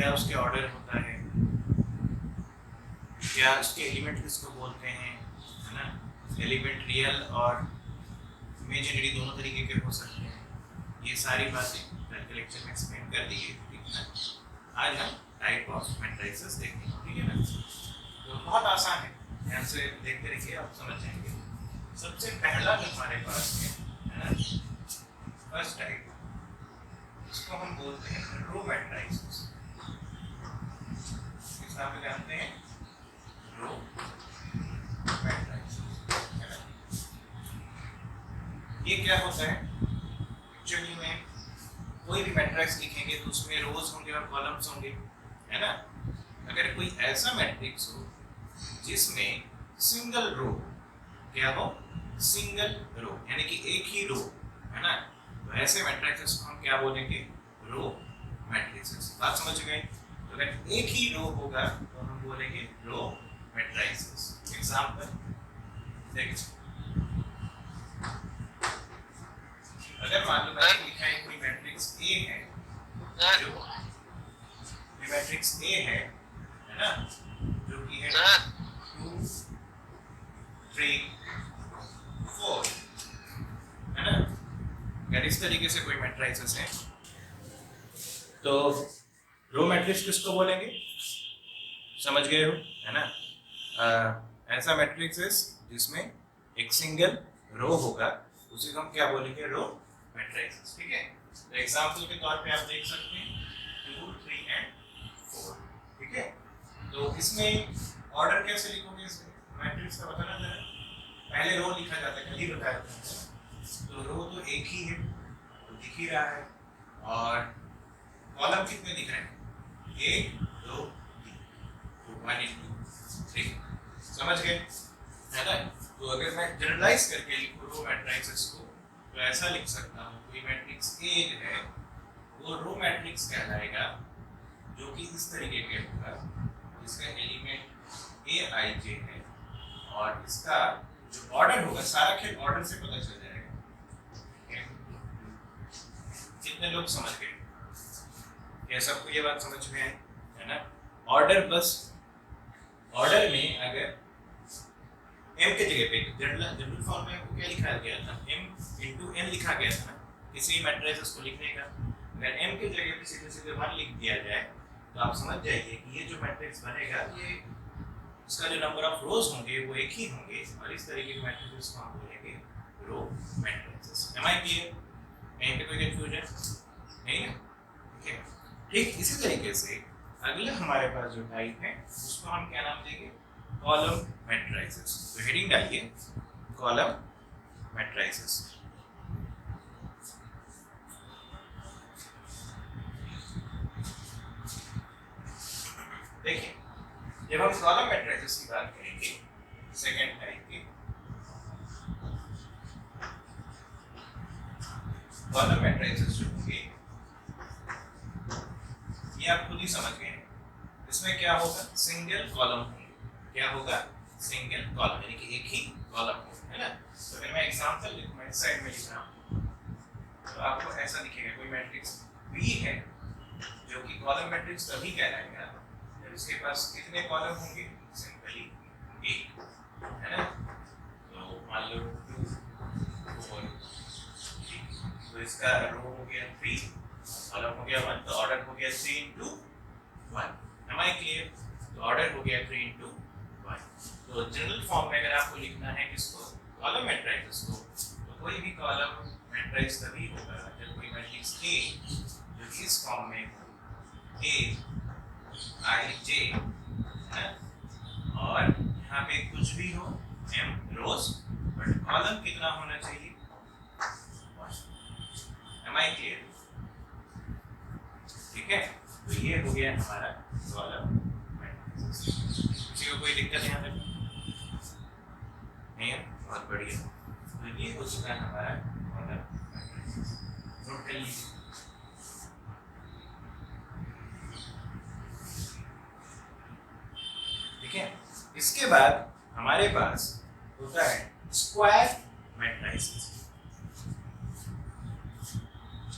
क्या उसके ऑर्डर होता है, क्या उसके एलिमेंट किसको बोलते हैं, है ना। एलिमेंट रियल और इमेजिनरी दोनों तरीके के हो सकते हैं। ये सारी बातें कल के लेक्चर में एक्सप्लेन कर दी गई, ठीक है ना। आज हम टाइप ऑफ मैट्रिसेस देखेंगे, ठीक है ना। तो बहुत आसान है, ध्यान से देखते रहिए, आप समझ जाएंगे। सबसे पहला जो हमारे पास है ना, फर्स्ट टाइप, इसको हम बोलते हैं रो मैट्रिसेस। इस नाम पे जानते हैं रो मैट्रिसेस, है ना। ये क्या होता है एक्चुअली में, कोई भी मैट्रिक्स लिखेंगे तो उसमें रोज होंगे और कॉलम्स होंगे, है ना। अगर कोई ऐसा मैट्रिक्स हो जिसमें सिंगल रो, क्या हो, सिंगल रो, यानी कि एक ही रो, है ना, तो ऐसे मैट्रिक्स को हम क्या बोलेंगे, रो मैट्रिसेस। बात समझ गए। तो अगर एक ही रो होगा तो हम बोलेंगे रो मैट्रिसेस। एग्जांपल देखिए, अगर मान लो मैंने लिखा है कोई मैट्रिक्स ए है, जो मैट्रिक्स ए है ना, जो कि है 2 3 4, है ना। अगर इस तरीके से कोई मैट्रिसेस है तो रो मैट्रिक्स किसको बोलेंगे, समझ गए हो, है ना। ऐसा मैट्रिक्स जिसमें एक सिंगल रो होगा उसे हम क्या बोलेंगे, रो मैट्रिक्स, ठीक है। तो एग्जांपल के तौर पे आप देख सकते हैं 2 3 एंड 4, ठीक है। तो इसमें ऑर्डर कैसे लिखोगे इस मैट्रिक्स का बताना जरा। पहले रो लिखा जाता है, कल ही बताया था। तो रो तो एक ही है, तो दिख ही रहा है, और कॉलम कितने दिख रहे हैं, 1 2 3, 1 2 3, समझ गए, है ना। तो अगर मैं जनरलाइज करके लिखूं रो मैट्रिक्स को, तो ऐसा लिख सकता हूँ, कोई मैट्रिक्स ए है वो रो मैट्रिक्स कहलाएगा जो कि इस तरीके के होगा, जिसका एलिमेंट ए आई जे है, और इसका जो ऑर्डर होगा, सारा खेल ऑर्डर से पता चल जाएगा। कितने लोग समझ गए, क्या सबको ये बात समझ में आई, है ना। ऑर्डर, बस ऑर्डर में अगर m के जगह पे जनरल फॉर्म में आपको क्या लिखा गया था, m into n लिखा गया था ना किसी मैट्रिसेस को लिखने का। अगर m के जगह पे सीधे सीधे 1 लिख दिया जाए तो आप समझ जाइए कि ये जो मैट्रिक्स बनेगा, ये इसका जो नंबर ऑफ रोज होंगे वो एक ही होंगे, और इस तरीके के मैट्रिसेस को हम बोलेंगे रो मैट्रिसेस। एम आई क्लियर, कहीं पे कोई कंफ्यूजन नहीं है, ठीक है। ठीक इसी तरीके से अगला हमारे पास जो टाइप है उसको हम क्या नाम देंगे, कॉलम मैट्रिसेस। तो हेडिंग डालिए कॉलम मैट्रिसेस। देखिए, जब हम कॉलम मैट्रिसेस की बात करेंगे सेकंड टाइप की, कॉलम मैट्रिसेस जो होंगे ये आप खुद ही समझ गए हैं। इसमें क्या होगा, सिंगल कॉलम होंगे, क्या होगा, सिंगल कॉलम, यानी कि एक ही कॉलम होगा, है ना। तो अगर मैं एग्जांपल लिखूं, मैं इस साइड में लिख रहा हूं, तो आपको ऐसा दिखेगा, कोई मैट्रिक्स B है जो कि कॉलम मैट्रिक्स तभी कहलाएगा जब इसके पास कितने कॉलम होंगे, सिंपली एक, है ना। तो मान लो 2 4 3, तो इसका रो हो गया 3, कॉलम हो गया 1, तो ऑर्डर हो गया 3 into 1। Am I clear? तो ऑर्डर हो गया 3 into 1। तो जनरल फॉर्म में अगर आपको लिखना है किसको, कॉलम मैट्रिक्स को, तो कोई भी कॉलम मैट्रिक्स तभी होगा जब कोई मैट्रिक्स A जो इस फॉर्म में हो, A I J, है, और यहाँ पे कुछ भी हो M रोज, बट कॉलम कितना होना चाहिए, 1। Am I clear? ठीक है। तो ये हो गया हमारा कॉलम मैट्रिसेस। किसी को कोई दिक्कत यहाँ तक नहीं है, बहुत बढ़िया। तो ये हो चुका है हमारा कॉलम मैट्रिसेस। नोट कर लीजिए। ठीक है। इसके बाद हमारे पास होता है स्क्वायर मैट्रिसेस।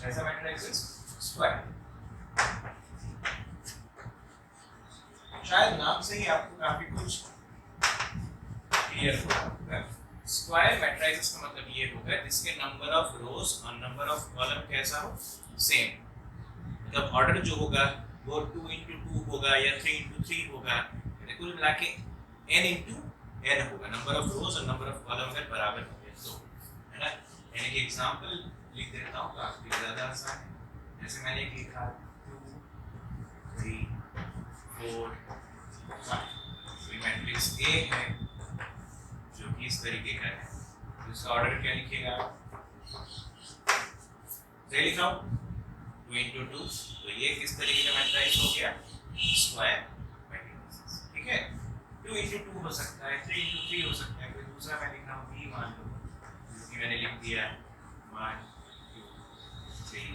ऐसा मैट्रिसेस स्क्वायर, शायद नाम से ही आपको काफी कुछ क्लियर होगा। स्क्वायर मैट्रिसेस का मतलब ये होगा जिसके नंबर ऑफ रोज और नंबर ऑफ कॉलम कैसा हो, सेम। मतलब ऑर्डर जो होगा वो 2 into 2 होगा या 3 into 3 होगा, कुल मिला के n into n होगा। नंबर ऑफ रोज और नंबर ऑफ कॉलम अगर बराबर होंगे तो, है ना। यानी कि एग्जांपल लिख देता हूँ काफी ज्यादा आसान है। जैसे मैंने एक लिखा 2 3 4 5, तो मैट्रिक्स A है जो कि इस तरीके का है। तो इसका ऑर्डर क्या लिखिएगा, सही लिखा हूँ 2 into 2, तो ये किस तरीके का मैट्रिक्स हो गया, स्क्वायर मैट्रिक्स। ठीक है, 2 into 2 हो सकता है, 3 into 3 हो सकता है, कोई दूसरा मैं लिख रहा हूँ B मान लो, क्योंकि मैंने लिख दिया 1 2 3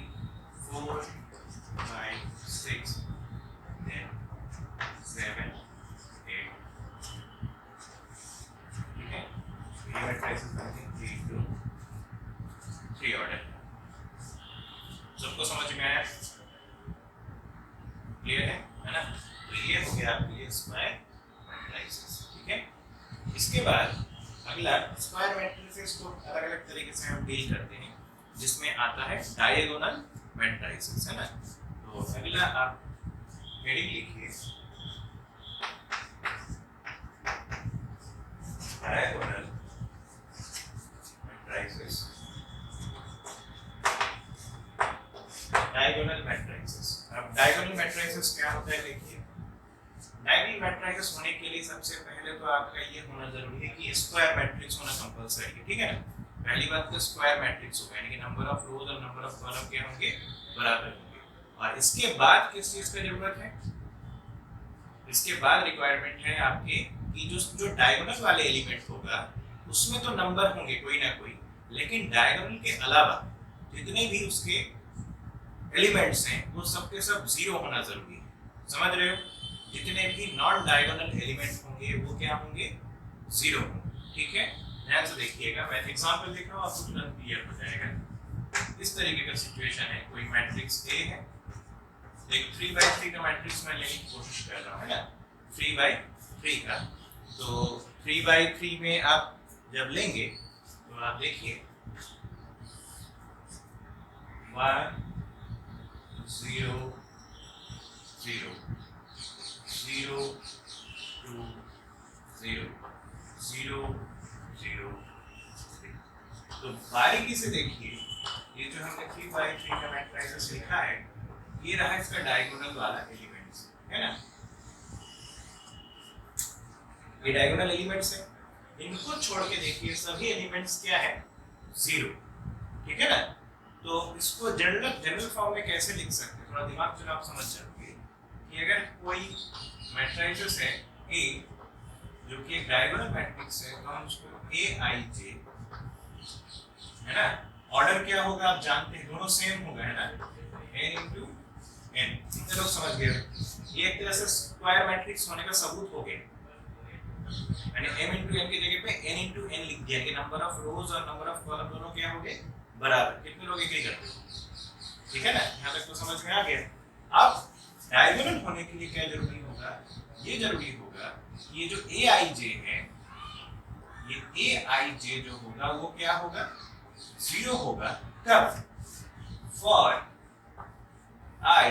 4 5 6 then 7 8। ठीक है, ये मैट्रिक्स बनते हैं 3 into 3 ऑर्डर। सबको समझ में आया, क्लियर है ना। तो ये हो गया आपके लिए स्क्वायर मैट्रिसेस। ठीक है, इसके बाद अगला स्क्वायर मैट्रिसेस को अलग अलग तरीके से हम डील करते हैं, जिसमें आता है डायगोनल मैट्रिसेस, है ना। तो अगला आप हेडिंग लिखिए डायगोनल मैट्रिसेस। डायगोनल मैट्रिसेस, अब डायगोनल मैट्रिसेस क्या होता है देखिए। डायगोनल मैट्रिसेस होने के लिए सबसे पहले तो आपका ये होना जरूरी है कि स्क्वायर मैट्रिक्स होना कंपलसरी है। ठीक है ना, पहली बात तो स्क्वायर मैट्रिक्स होगा, यानी कि नंबर ऑफ रोज और नंबर ऑफ कॉलम के होंगे बराबर होंगे। और इसके बाद किस चीज की जरूरत है, इसके बाद रिक्वायरमेंट है आपके कि जो डायगोनल वाले एलिमेंट होगा उसमें तो नंबर होंगे कोई ना कोई, लेकिन डायगोनल के अलावा जितने भी उसके एलिमेंट्स हैं वो सबके सब जीरो होना जरूरी है। समझ रहे हो, जितने भी नॉन डायगोनल एलिमेंट होंगे वो क्या होंगे, जीरो होंगे। ठीक है, ध्यान से देखिएगा, मैं एग्जांपल लिख रहा हूँ, आपको तुरंत क्लियर हो जाएगा। इस तरीके का सिचुएशन है, कोई मैट्रिक्स A है, एक 3/3 का मैट्रिक्स मैं लेने की कोशिश कर रहा हूँ, है ना, 3/3 का। तो 3/3 में आप जब लेंगे तो आप देखिए 1 0 0 0 2 0 0 0 3। तो बारीकी से देखिए, ये जो हमने 3/3 का मैट्रिक्स लिखा है, ये रहा इसका डायगोनल वाला एलिमेंट्स, है ना। ये डायगोनल एलिमेंट्स है, इनको छोड़ के देखिए सभी एलिमेंट्स क्या है, जीरो। ठीक है ना, तो इसको जनरल फॉर्म में कैसे लिख सकते हैं, थोड़ा दिमाग चला आप समझ जाओगे कि अगर कोई मैट्रिक्स है A जो कि एक डायगोनल मैट्रिक्स है, तो हम उसको AIJ, है ना, ऑर्डर क्या होगा आप जानते हैं, दोनों सेम होगा, है ना, n into n। इतने लोग समझ गए, ये एक तरह से स्क्वायर मैट्रिक्स होने का सबूत हो गया। यानी m into n की जगह पे n into n लिख दिया कि नंबर ऑफ रोज और नंबर ऑफ कॉलम दोनों क्या हो गए, बराबर। कितने लोग एग्री करते हैं, ठीक है ना, यहाँ तक तो समझ में आ गया। अब डायगोनल होने के लिए क्या जरूरी होगा, ये जरूरी होगा ये जो AIJ है, ये AIJ जो होगा वो क्या होगा, जीरो होगा। कब, for I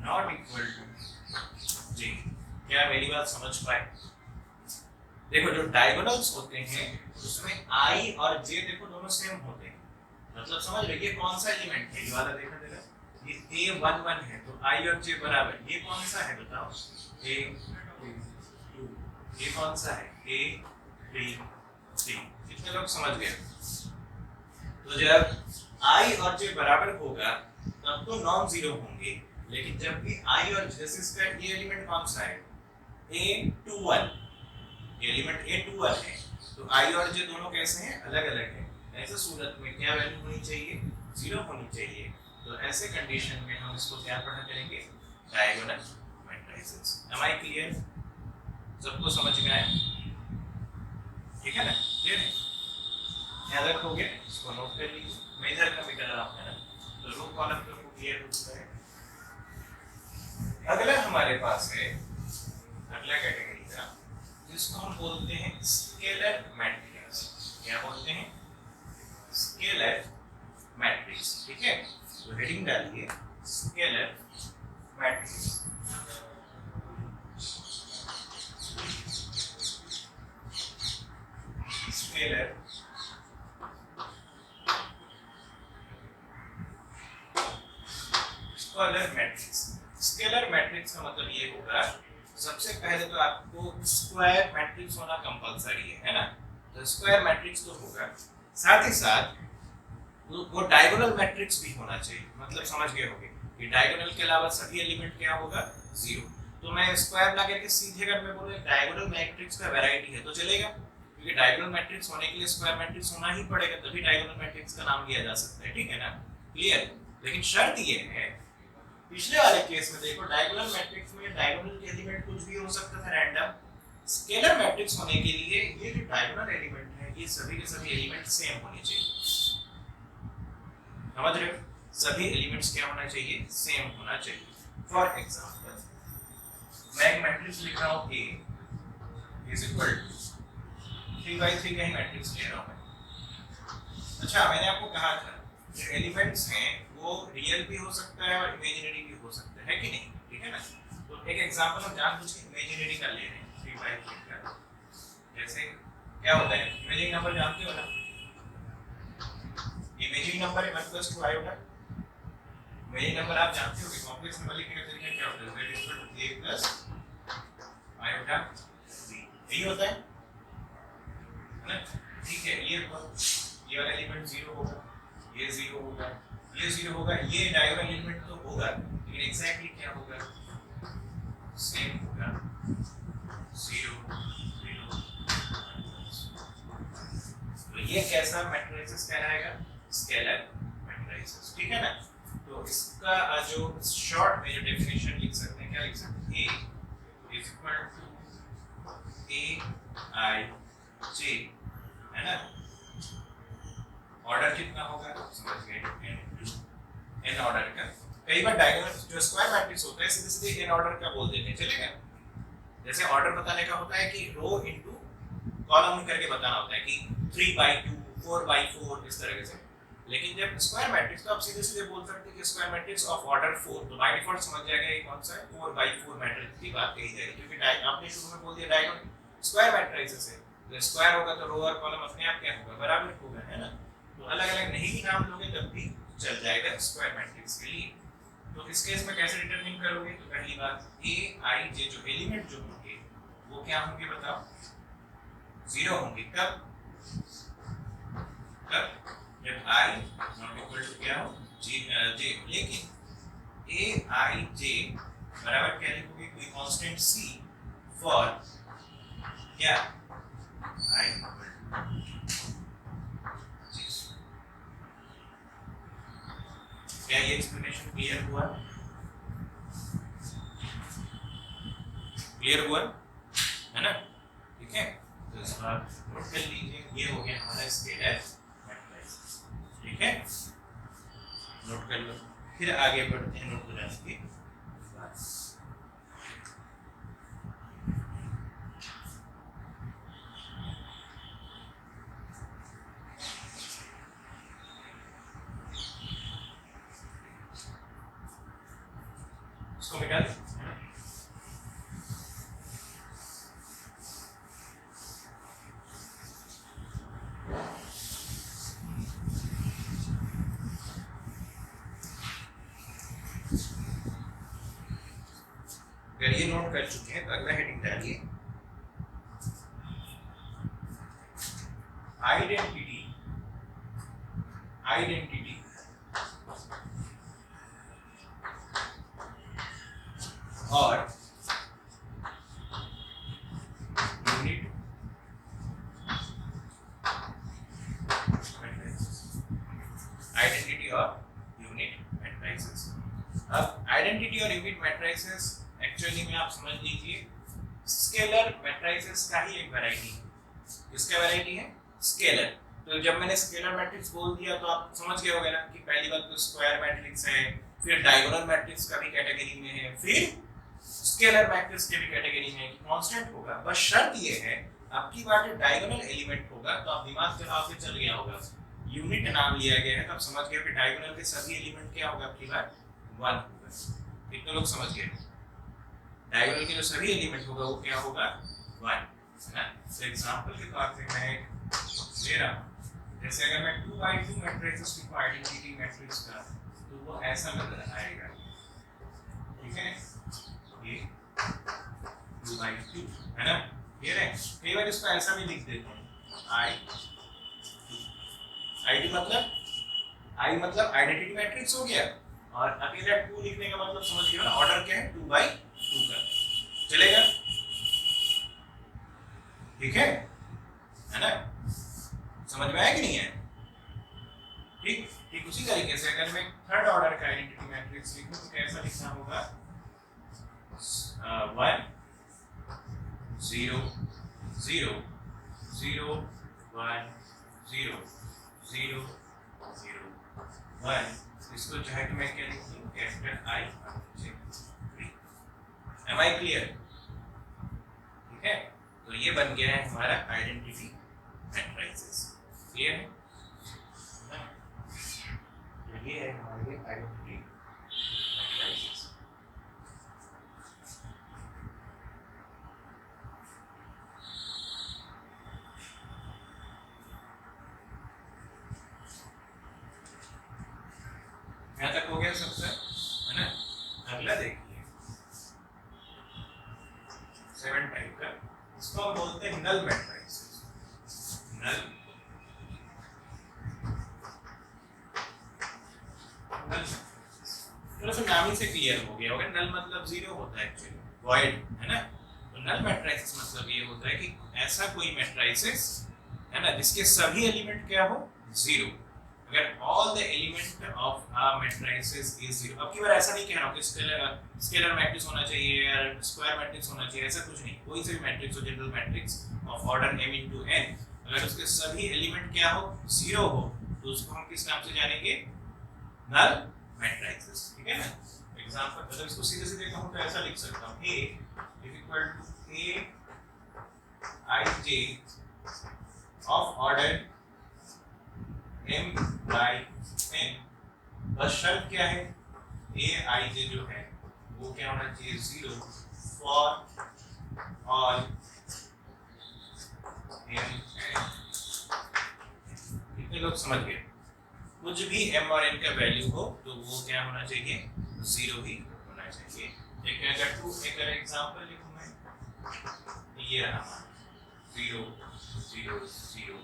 not equal to J। क्या मेरी बात समझ पाए? देखो जो डायगोनल्स होते हैं उसमें I और J देखो दोनों सेम होते हैं, मतलब समझ रहे, ये कौन सा एलिमेंट है, ये वाला देखा जरा, ये A11 है, तो I और J बराबर, ये कौन सा है बताओ, A2, ये कौन सा है, A3। कितने लोग समझ गए? तो जब I और J बराबर होगा तब तो नॉन जीरो होंगे, लेकिन जब भी I और J, इसका ये एलिमेंट कौन सा है, A21, ये एलिमेंट A21 है, तो I और J दोनों कैसे हैं, अलग अलग हैं। ऐसे सूरत में क्या वैल्यू होनी चाहिए, जीरो होनी चाहिए। तो ऐसे कंडीशन में हम इसको क्या पढ़ा करेंगे, diagonal matrices. Am I clear, सबको समझ में आया, ठीक है ना, क्लियर है, याद रखोगे, इसको नोट कर लीजिए। मैं इधर का भी कर रहा हूँ, है ना, तो रो कॉलम को क्लियर हो चुका है। अगला हमारे पास है अगला कैटेगरी का, जिसको हम बोलते हैं स्केलर मैट्रिक्स। क्या बोलते हैं? Scalar matrix. ठीक है, तो हेडिंग डालिए scalar matrix. Scalar scalar matrix. Scalar matrix का मतलब ये होगा, सबसे पहले तो आपको स्क्वायर मैट्रिक्स होना कंपलसरी है ना? तो स्क्वायर मैट्रिक्स तो होगा, साथ ही साथ वो डायगोनल मैट्रिक्स भी होना चाहिए। मतलब समझ गए होंगे कि डायगोनल के अलावा सभी एलिमेंट क्या होगा? जीरो। तो मैं स्क्वायर ना करके सीधे अगर मैं बोलूं डायगोनल मैट्रिक्स का वैरायटी है तो चलेगा, क्योंकि डायगोनल मैट्रिक्स होने के लिए स्क्वायर मैट्रिक्स होना ही पड़ेगा, तभी डायगोनल मैट्रिक्स का नाम लिया जा सकता है। ठीक है ना? क्लियर? लेकिन शर्त ये है, पिछले वाले केस में देखो डायगोनल मैट्रिक्स में डायगोनल के एलिमेंट कुछ भी हो सकता था रैंडम। स्केलर मैट्रिक्स होने के लिए ये जो डायगोनल एलिमेंट है ये सभी के सभी एलिमेंट सेम होने चाहिए। समझ रहे हो? सभी एलिमेंट्स क्या होना चाहिए? सेम होना चाहिए। फॉर एग्जांपल मैं एक मैट्रिक्स लिख रहा हूं A इज इक्वल टू 3/3 का ही मैट्रिक्स ले रहा हूं मैं। अच्छा, मैंने आपको कहा था जो एलिमेंट्स हैं वो रियल भी हो सकता है और इमेजिनरी भी हो सकता है कि नहीं? ठीक है ना? तो एक एग्जांपल हम जानबूझ के इमेजिनरी का ले रहे हैं 3/3 का। जैसे क्या होता है, इमेजिनरी नंबर जानते हो ना? इमेजिनरी नंबर है 1 + 2 आयोटा। इमेजिनरी नंबर आप जानते हो कि कॉम्प्लेक्स नंबर लिखने का तरीका क्या होता है? z = a + iota b। यही होता है ना? ठीक है, ये वाला एलिमेंट 0 होगा, ये 0 होगा, ये 0 होगा, ये डायगोनल एलिमेंट तो होगा, लेकिन एग्जैक्टली क्या होगा? सेम होगा 0 0। तो ये कैसा मैट्रिसेस कहलाएगा? Scalar matrices. ठीक है ना? तो इसका जो शॉर्ट में जो डेफिनेशन लिख सकते हैं, क्या लिख सकते हैं? A is equal to Aij, है ना? ऑर्डर कितना होगा? समझ गए? n ऑर्डर का। कई बार डायगोनल जो स्क्वायर मैट्रिक्स होता है सीधे सीधे n ऑर्डर का बोल देते हैं, चलेगा? जैसे ऑर्डर बताने का होता है कि रो इनटू कॉलम करके बताना होता है कि 3/2 4/4 इस तरह से। लेकिन जब स्क्वायर मैट्रिक्स तो आप सीधे सीधे बोल सकते हैं कि स्क्वायर मैट्रिक्स ऑफ ऑर्डर 4, तो बाय डिफॉल्ट समझ जाएगा ये कौन सा है? 4/4 मैट्रिक्स की बात कही जाएगी, क्योंकि आपने शुरू में बोल दिया डायगोनल स्क्वायर मैट्रिक्स है, तो स्क्वायर होगा तो रो और कॉलम अपने आप क्या होगा? बराबर होगा, है ना? तो अलग अलग नहीं भी नाम लोगे तब भी चल जाएगा स्क्वायर मैट्रिक्स के लिए। तो इस केस में कैसे डिटरमिन करोगे? तो पहली बात Aij जो एलिमेंट जो होंगे वो क्या होंगे बताओ? 0 होंगे। कब? जब I नॉट इक्वल टू क्या हो? j। लेकिन Aij बराबर क्या लिखोगे? कोई कांस्टेंट c फॉर क्या? I equal to j। क्या ये एक्सप्लेनेशन क्लियर हुआ? क्लियर हुआ है ना? ठीक है, तो इस बार नोट कर लीजिए, ये हो गया हमारा स्केलर मैट्रिक्स। ठीक है, नोट कर लो, फिर आगे बढ़ते हैं नोट कराने की बात। इसको मिटा दे। अगर ये नोट कर चुके हैं तो अगला हेडिंग डालिए आइडेंटिटी। आइडेंटिटी और यूनिट मैट्रिसेस। आइडेंटिटी और यूनिट मैट्रिसेस। अब आइडेंटिटी और यूनिट मैट्रिसेस एक्चुअली में आप समझ लीजिए स्केलर मैट्रिसेस का ही एक वैरायटी है। किसका वैरायटी है? स्केलर। तो जब मैंने स्केलर मैट्रिक्स बोल दिया तो आप समझ गए होंगे ना कि पहली बात तो स्क्वायर मैट्रिक्स है, फिर डायगोनल मैट्रिक्स का भी कैटेगरी में है, फिर स्केलर मैट्रिक्स के भी कैटेगरी में कांस्टेंट होगा, बस शर्त ये है आपकी बात डायगोनल एलिमेंट होगा तो आप दिमाग से आपके चल गया होगा, यूनिट नाम लिया गया है तो आप समझ गए कि डायगोनल के सभी एलिमेंट क्या होगा आपकी बात 1 होगा। कितने लोग समझ गए? डायगोनल के जो सभी एलिमेंट होगा वो क्या होगा 1 है ना। तो एग्जांपल के तौर पे मैं ले रहा हूं, जैसे अगर मैं 2 by 2 मैट्रिक्स की आइडेंटिटी मैट्रिक्स का तो वो ऐसा नजर आएगा, ठीक है, ये 2 by 2 है ना। ये रहे कई बार इसको ऐसा भी लिख देते हैं आई मतलब आइडेंटिटी मैट्रिक्स हो गया, और अकेला 2 लिखने का मतलब समझ गए ना, ऑर्डर क्या है 2 by 2 का, चलेगा, ठीक है ना, समझ में आया कि नहीं है? ठीक ठीक उसी तरीके से अगर मैं थर्ड ऑर्डर का आइडेंटिटी मैट्रिक्स लिखूं तो कैसा लिखना होगा 1 0 0 0 1 0 0 0 1। इसको चाहे तो मैं क्या लिखूं capital I, am I clear? ठीक है, तो ये बन गया है हमारा आइडेंटिटी मैट्रिसेस, क्लियर है? ये है हमारे आइडेंटिटी मैट्रिसेस। यहाँ तक हो गया सबसे, है ना। अगला देखिए 7 टाइप का, इसको हम बोलते हैं नल मैट्रिसेस। नल थोड़ा सा नाम ही से क्लियर हो गया होगा, नल मतलब जीरो होता है एक्चुअली, वॉइड है ना। तो नल मैट्रिसेस मतलब ये होता है कि ऐसा कोई मैट्रिसेस है ना जिसके सभी एलिमेंट क्या हो जीरो, अगर all the element of a matrix is zero। अब की बार ऐसा नहीं कह रहा हूँ कि स्केलर मैट्रिक्स होना चाहिए या स्क्वायर मैट्रिक्स होना चाहिए, ऐसा कुछ नहीं, कोई सा भी मैट्रिक्स हो, general matrix of order m into n, अगर उसके सभी एलिमेंट क्या हो जीरो हो तो उसको हम किस नाम से जानेंगे नल मैट्रिसेस, ठीक है ना। एग्जांपल मतलब इसको सीधे सीधे कहूं तो ऐसा लिख सकता हूं a a ij of order m by n, बस शर्त क्या है a i j जो है वो क्या होना चाहिए zero for all m n। कितने लोग समझ गए? कुछ भी m और n का वैल्यू हो तो वो क्या होना चाहिए जीरो ही होना चाहिए। एक एग्जांपल लिखूं मैं, ये रहा 0 0 0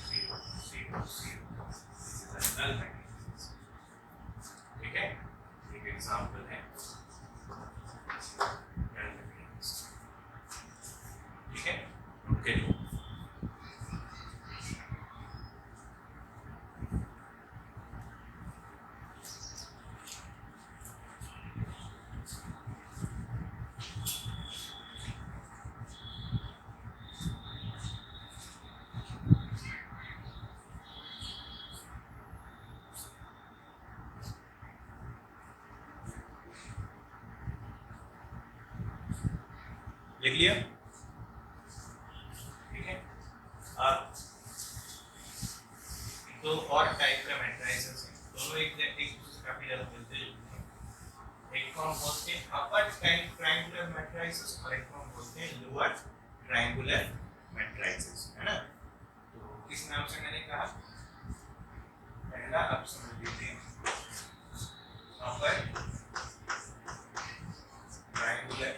0 0 0 नल मैट्रिक्स, ठीक है, एक एग्जांपल है नल मैट्रिक्स, ठीक है, ओके। लिख लिया, ठीक है। अब दो और टाइप का मैट्रिसेस हैं, दोनों एक दूसरे से काफी ज्यादा मिलते जुलते हैं। एक को हम बोलते हैं अपर ट्रायंगुलर मैट्रिसेस और एक को हम बोलते हैं लोअर ट्रायंगुलर मैट्रिसेस, है ना। तो किस नाम से मैंने कहा पहला, अब समझ लीजिए upper triangular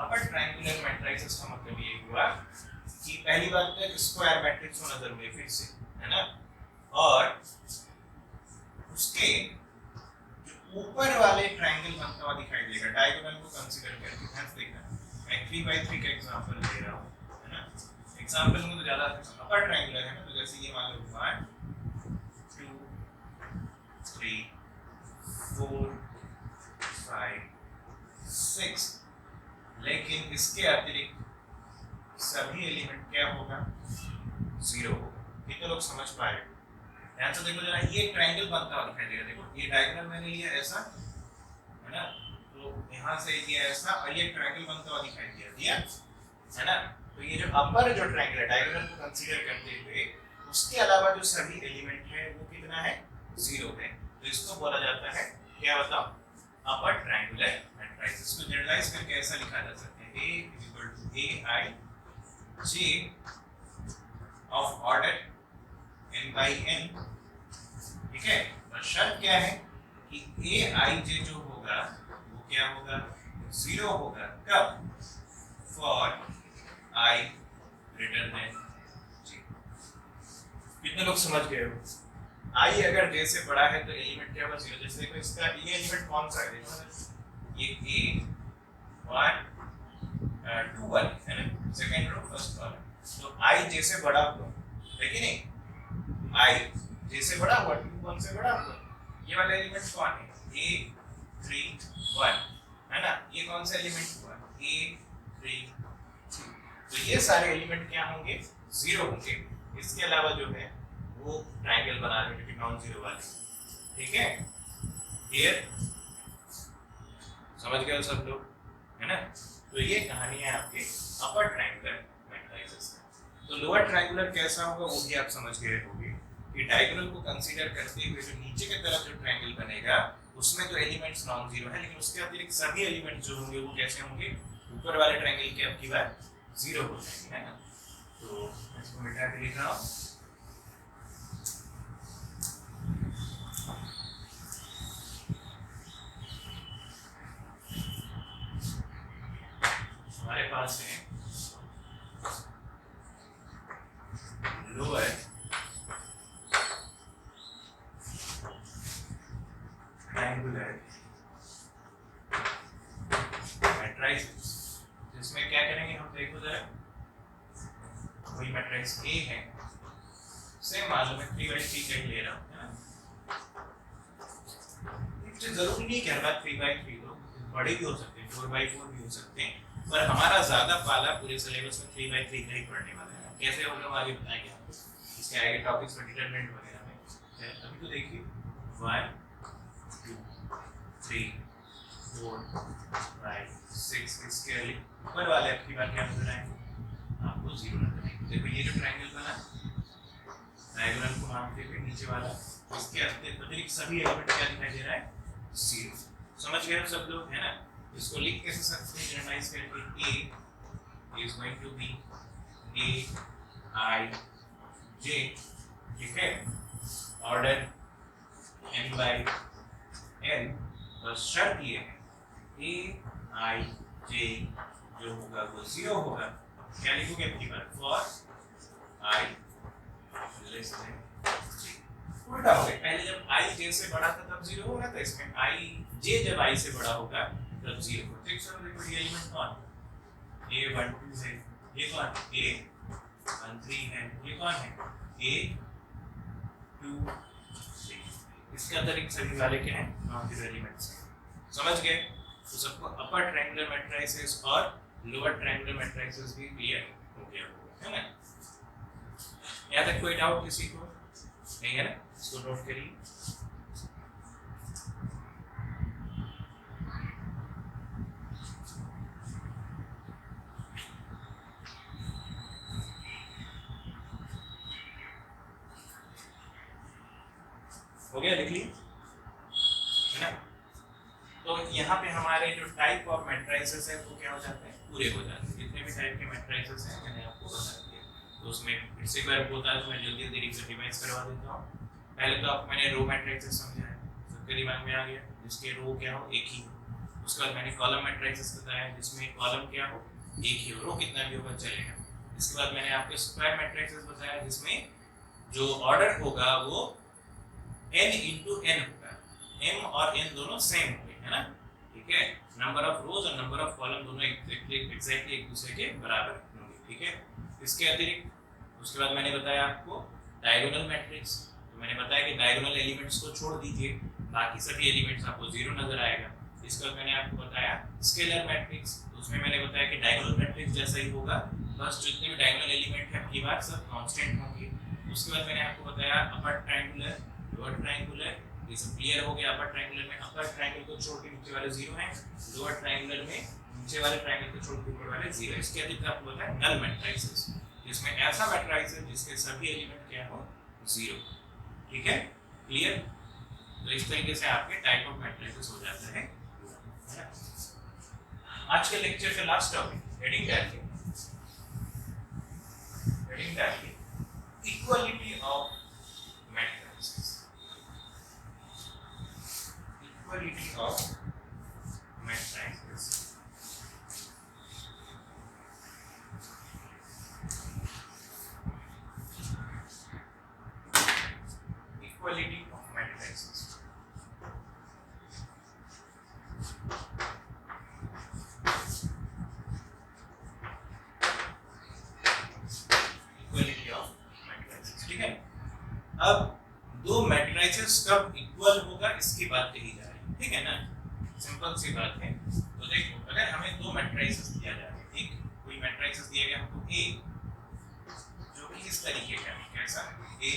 upper triangular matrices का मतलब ये हुआ कि पहली बात तो स्क्वायर मैट्रिक्स होना जरूरी है फिर से, है ना, और उसके जो ऊपर वाले ट्रायंगल बनता हुआ दिखाई देगा, डायगोनल को कंसीडर करके ध्यान से देखना। मैं 3 by 3 का एग्जांपल ले रहा हूं, है ना। एग्जांपल में तो ज्यादा अपर ट्रायंगुलर है ना, तो जैसे ये मान लो 1 2 3 4 5 6, लेकिन इसके अतिरिक्त सभी एलिमेंट क्या होगा, 0 होगा। कितने लोग समझ पाए? ध्यान से देखो जरा, ये ट्रायंगल बनता हुआ दिखाई देगा। देखो ये डायगोनल मैंने लिया ऐसा, है ना, तो यहाँ से लिया ऐसा, और ये ट्रायंगल बनता हुआ दिखाई दिया, है ना। तो ये जो अपर जो ट्रायंगल है डायगोनल को कंसीडर करते हुए, उसके अलावा जो सभी एलिमेंट है वो कितना है, 0 है। तो इसको बोला जाता है क्या, बताओ, अपर ट्रायंगुलर मैट्रिक्स। इसको जनरलाइज करके ऐसा लिखा जा सकता है, A = Aij of order n by n, ठीक है। और शर्त क्या है कि Aij जो होगा वो क्या होगा, 0 होगा। कब, for I greater than j। कितने लोग समझ गए हो? I अगर j से बड़ा है तो एलिमेंट क्या होगा, 0। जैसे देखो इसका ये एलिमेंट कौन सा है, देखो ये A1 2 1 है ना, सेकंड रो फर्स्ट कॉलम। तो I j से बड़ा हुआ है कि नहीं, I j से बड़ा हुआ, 2 1 से बड़ा हुआ। ये वाला एलिमेंट कौन है, A3 1, है ना। ये कौन सा एलिमेंट हुआ, A3 2। तो ये सारे एलिमेंट क्या होंगे, 0 होंगे। इसके अलावा जो है वो ट्रायंगल बना रहे हैं नॉन जीरो वाले, ठीक है। क्लियर, समझ गए हो सब लोग, है ना। तो ये कहानी है आपके अपर ट्रायंगुलर मैट्रिसेस का। तो लोअर ट्रायंगुलर कैसा होगा वो भी आप समझ गए होंगे कि डायगोनल को कंसीडर करते हुए जो नीचे की तरफ जो ट्रायंगल बनेगा उसमें तो एलिमेंट्स नॉन जीरो है, लेकिन उसके अतिरिक्त सभी एलिमेंट्स जो होंगे वो कैसे होंगे, ऊपर वाले ट्रायंगल के अब की बार 0 हो जाएंगे, है ना। तो इसको मिटा के लिख रहा हूं, हमारे पास है लोअर ट्रायंगुलर मैट्रिसेस, जिसमें क्या करेंगे हम, देखो जरा, वही मैट्रिक्स A है, सेम मालूम है 3/3 का ही ले रहा हूँ, है ना। इससे जरूरी नहीं कि हर बार 3/3 हो, बड़े भी हो सकते हैं, 4/4 भी हो सकते हैं, पर हमारा ज्यादा पाला पूरे सिलेबस में 3/3 का ही पढ़ने वाला है। कैसे होगा वो आगे बताएंगे आपको, इसके आगे टॉपिक्स में डिटरमिनेंट वगैरह में। अभी तो देखिए 1 2 3 4 5 6, इसके ऊपर वाले अब की बार क्या नजर आएंगे आपको, 0 नजर आएंगे। देखो ये जो ट्रायंगल बना, डायगोनल को मापते हुए नीचे वाला, इसके अतिरिक्त सभी एलिमेंट क्या दिखाई दे रहा है, 0। समझ गए सब लोग, है ना। इसको लिख कैसे सकते हैं, जनरलाइज करके A is going to be Aij, ठीक है, ऑर्डर n by n। बस शर्त ये है Aij जो होगा वो 0 होगा। क्या लिखोगे अपनी बार, for I less than j। उल्टा हो गया, पहले जब I j से बड़ा था तब 0 होगा, तो इसमें I j जब I से बड़ा होगा तब 0 होगा। ठीक सर, देखो ये एलिमेंट कौन, A12 है, ये कौन, A13 है, ये कौन है, A23। इसके अतिरिक्त सभी वाले क्या हैं, नॉन जीरो एलिमेंट्स हैं। समझ गए? तो सबको अपर ट्रायंगुलर मैट्रिसेस और लोअर ट्रायंगुलर मैट्रिसेस भी क्लियर हो गया होगा, है ना। यहाँ तक कोई डाउट किसी को नहीं है ना, इसको नोट करिए। हो गया, लिख लिए, है ना। तो यहाँ पे हमारे जो टाइप ऑफ मैट्रिसेस है वो क्या हो जाते हैं, पूरे हो जाते हैं। जितने भी टाइप के मैट्रिसेस हैं मैंने आपको बता दिया। तो उसमें फिर से एक बार होता है तो मैं जल्दी जल्दी रिवाइज करवा देता हूँ। पहले तो आप मैंने रो मैट्रिसेस समझाया, सबके दिमाग में आ गया, जिसके रो क्या हो, एक ही हो। उसके बाद मैंने कॉलम मैट्रिसेस बताया, जिसमें कॉलम क्या हो, एक ही हो, रो कितना भी होगा चलेगा। इसके बाद मैंने आपको स्क्वायर मैट्रिसेस बताया, जिसमें जो ऑर्डर होगा वो n into n होगा, m और n दोनों सेम होंगे, है ना, ठीक है। नंबर ऑफ रोज और नंबर ऑफ कॉलम दोनों एग्जैक्टली एक दूसरे के बराबर होंगे, ठीक है। इसके अतिरिक्त उसके बाद मैंने बताया आपको डायगोनल मैट्रिक्स। तो मैंने बताया कि डायगोनल एलिमेंट्स को छोड़ दीजिए, बाकी सभी एलिमेंट्स आपको 0 नजर आएगा। इसके बाद मैंने आपको बताया स्केलर मैट्रिक्स। तो उसमें मैंने बताया कि डायगोनल मैट्रिक्स जैसा ही होगा, फर्स्ट जितने भी डायगोनल एलिमेंट है आपकी बात सब कांस्टेंट होंगे। उसके बाद मैंने आपको बताया अपर ट्रायंगुलर, लोअर ट्रायंगुलर, ये सब क्लियर हो गया। अपर ट्रायंगुलर में अपर ट्रायंगल को छोड़ के नीचे वाले जीरो हैं, लोअर ट्रायंगुलर में नीचे वाले ट्रायंगल को छोड़ के ऊपर वाले जीरो। इसके अतिरिक्त आपको पता है नल मैट्रिसेस, जिसमें ऐसा मैट्रिक्स है जिसके सभी एलिमेंट क्या हो जीरो। ठीक है, क्लियर। तो इस तरीके से आपके टाइप ऑफ मैट्रिसेस हो जाता है। आज के लेक्चर का लास्ट टॉपिक हेडिंग डालिए, हेडिंग डालिए equality of matrices, equality of matrices. Equality of matrices. अब दो मैट्रिसेस कब इक्वल होगा इसकी बात कही जा रही है, ठीक है ना, सिंपल सी बात है। तो देखो अगर हमें दो मैट्रिसेस दिया जाए, एक कोई मैट्रिसेस दिया गया हमको A जो कि इस तरीके का है, कैसा A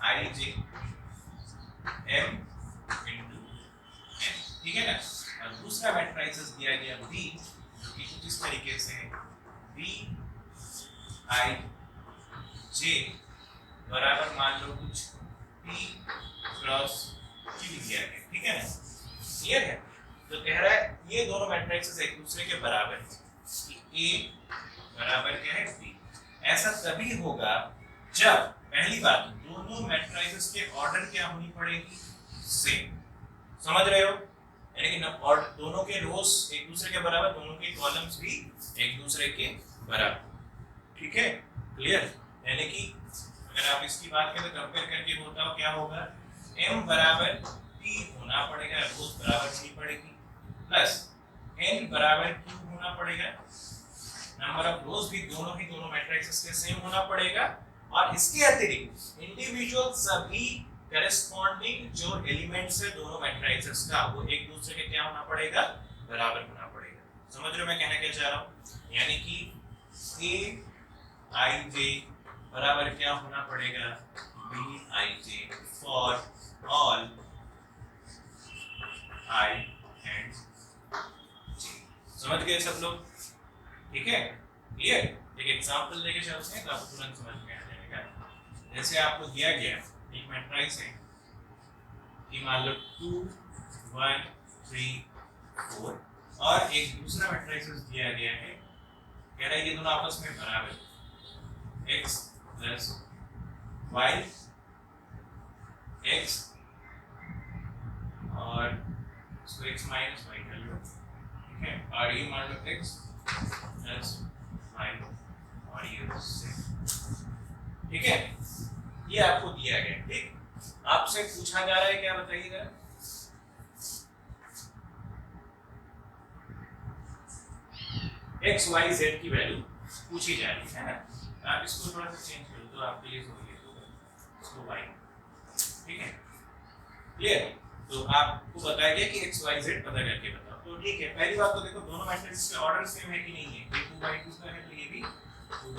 I J M into N, ठीक है ना। और दूसरा मैट्रिसेस दिया गया B जो कि कुछ इस तरीके से है B I J बराबर मान लो कुछ P क्रॉस Q दिया गया, ठीक है ना, क्लियर है। तो कह रहा है ये दोनों मैट्रिसेस एक दूसरे के बराबर है कि A बराबर क्या है B। ऐसा तभी होगा जब पहली बात दोनों मैट्रिसेस के ऑर्डर क्या होनी पड़ेगी, सेम। समझ रहे हो, यानी कि और दोनों के रोज एक दूसरे के बराबर, दोनों के कॉलम्स भी एक दूसरे के बराबर, ठीक है, क्लियर। यानी कि अगर आप इसकी बात करें तो कंपेयर करके बताओ क्या होगा, m बराबर p होना पड़ेगा, रोज बराबर होनी पड़ेगी, प्लस n बराबर q होना पड़ेगा, नंबर ऑफ रोज भी दोनों मैट्रिसेस के सेम होना पड़ेगा। और इसके अतिरिक्त इंडिविजुअल सभी करेस्पॉन्डिंग जो एलिमेंट्स है दोनों मैट्रिसेस का वो एक दूसरे के क्या होना पड़ेगा, बराबर होना पड़ेगा। समझ रहे हो मैं कहना क्या चाह रहा हूँ, यानी कि a I j बराबर क्या होना पड़ेगा B I J for all I and J। समझ गए सब लोग, ठीक है, क्लियर। एक एग्जांपल लेके चलते हैं तो आपको तुरंत समझ में आ जाएगा। जैसे आपको दिया गया एक मैट्रिक्स है कि मान लो 2 1 3 4 और एक दूसरा मैट्रिक्स दिया गया है, कह रहा है ये दोनों आपस में बराबर है, x प्लस y x और इसको x माइनस y कर लो, ठीक है, और ये मान लो x प्लस y और ये से, ठीक है, ये आपको दिया गया, ठीक। आपसे पूछा जा रहा है क्या, बताइएगा, x y z की वैल्यू पूछी जा रही है ना। आप इसको थोड़ा सा चेंज कर दो, आपके लिए हो गया इसको y, ठीक है, क्लियर। तो आपको बताया गया कि x y z पता करके बताओ, तो ठीक है। पहली बात तो देखो दोनों मैट्रिसेस के ऑर्डर सेम है कि नहीं है, ये 2/2 का है तो ये भी 2/2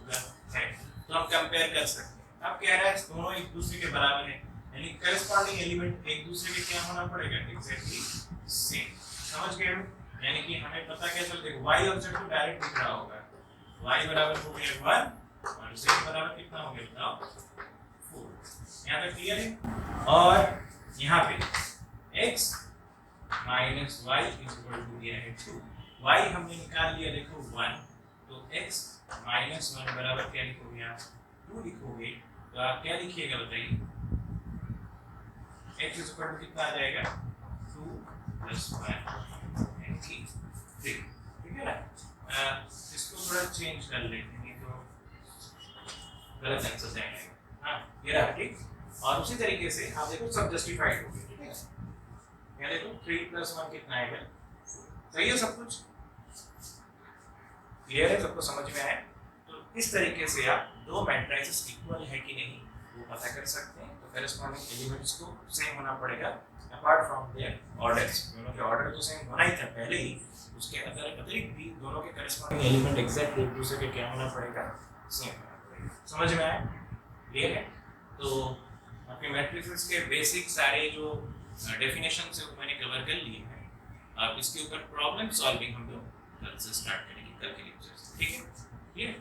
का है, तो हम कंपेयर कर सकते हैं। अब कह रहा है दोनों एक दूसरे के बराबर है, यानी करेस्पॉन्डिंग एलिमेंट एक दूसरे के क्या होना पड़ेगा, एग्जैक्टली सेम। समझ गए हो, यानी कि हमें पता क्या चल देखो y और z तो डायरेक्ट दिख रहा होगा, y बराबर हो गया 1 और z बराबर कितना हो गया बताओ 4। यहाँ तक क्लियर है। और यहाँ पे x minus y equal to दिया है 2, y हमने निकाल लिया देखो 1, तो x माइनस 1 बराबर क्या लिखोगे आप 2 लिखोगे, तो आप क्या लिखिएगा बताइए, x इक्वल टू कितना आ जाएगा 2 प्लस 1 यानी 3, ठीक है ना। इसको थोड़ा चेंज कर लेते हैं तो गलत आंसर जाएगा, हाँ ये रहा, ठीक। और उसी तरीके से आप देखो सब जस्टिफाइड हो गए, ठीक है, यहाँ देखो 3 प्लस 1 कितना आएगा, सही है सब कुछ, क्लियर है, सबको समझ में आया। तो इस तरीके से आप दो मैट्रिसेस इक्वल है कि नहीं वो पता कर सकते हैं। तो करस्पॉन्डिंग एलिमेंट्स को सेम होना पड़ेगा अपार्ट फ्रॉम देयर ऑर्डर्स। दोनों के ऑर्डर तो सेम होना ही था पहले ही, उसके अतिरिक्त भी दोनों के करस्पॉन्डिंग एलिमेंट एग्जैक्ट एक दूसरे के क्या होना पड़ेगा, सेम होना पड़ेगा। समझ में आया? क्लियर है? तो आपके मैट्रिसेस के बेसिक सारे जो डेफिनेशन से वो मैंने कवर कर लिए हैं। अब इसके ऊपर प्रॉब्लम सॉल्विंग हम लोग कल से स्टार्ट करेंगे, कल के लेक्चर से, ठीक है? क्लियर?